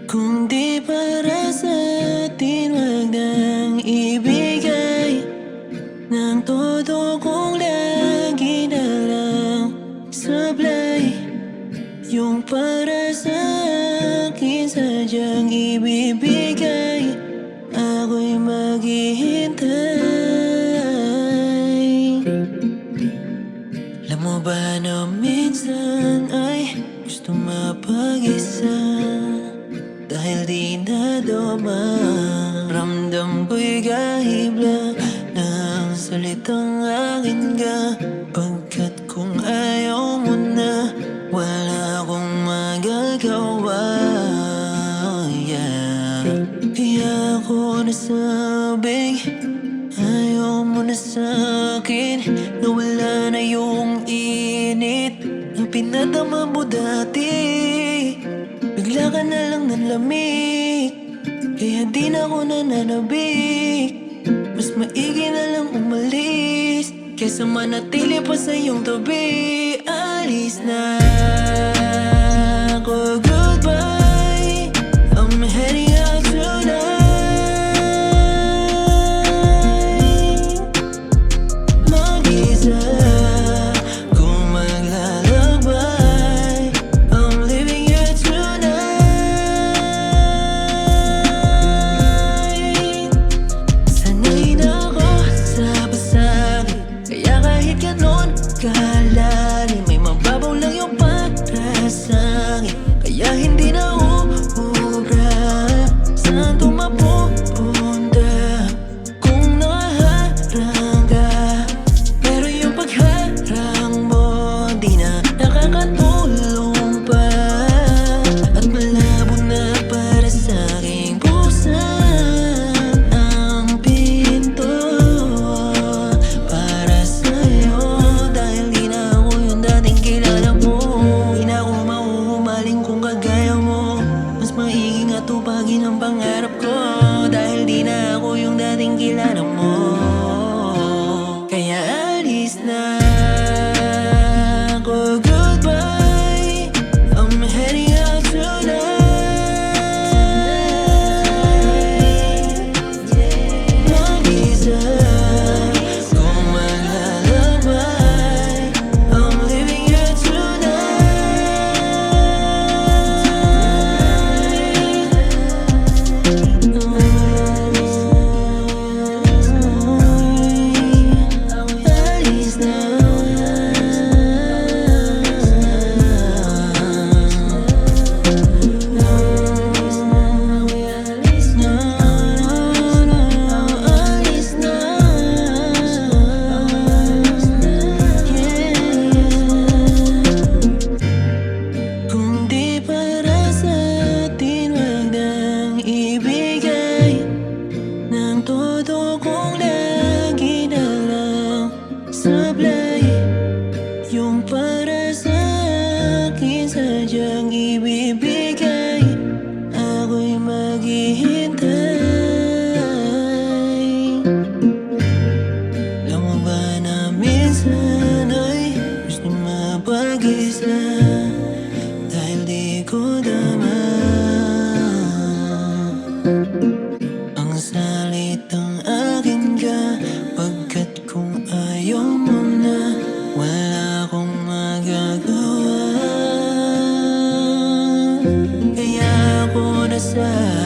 Kung di para sa atin, wag nang ibigay ng todo kong lagi na lang sablay. Yung para sa akin sadyang ibibigay, ako'y maghihintay. Alam mo ba na minsan ay gusto mapag-isa, dahil di nadama ramdam ko'y gahibla ng salitang akin ka. Pagkat kung ayaw mo na, wala akong magagawa, yeah. Kaya ako nasabing ayaw mo na sa'kin, na wala na yung init ng pinadama mo dati. Bigla ka na lang nanlamig, kaya di na ako nananabik. Mas maigi na lang umalis, kesa manatili pa sa iyong tabi. Alis na ako, goodbye, I'm heading out tonight. Mag-isa kung maglalakbay, I'm leaving here tonight. Sanay na ako sa basagin, kaya kahit ganon kalalim, may mababaw lang yung para sa'kin. Kaya hindi na uubra, saan to mapupunta kung nakaharang ka? Pero yung pagharang mo di na nakakatulong pa, at malabo na para sa'king buksan ang pinto para sa'yo. Dahil di na ako yung dating kilala mo, di na ako mauhumaling kung kagaya mo. Mas maigi nga tupagin ang pangarap ko, dahil di na ako yung dating kilala mo. Kaya alis na ako, goodbye, I'm heading out tonight. Mag-isa kung maglalakbay, I'm leaving here tonight. Alis na. Alis na. Alis na. Kung di para sa atin, wag nang ibigay ng todo kong lagi na lang sablay. Yung para sa akin sadyang ibibigay, ako'y maghihintay. Alam mo ba na minsan ay gusto mapag-isa, dahil di ko dama ang salitang akin ka. Pagkat kung ayaw mo na, wala akong magagawa. Kaya ako nasabing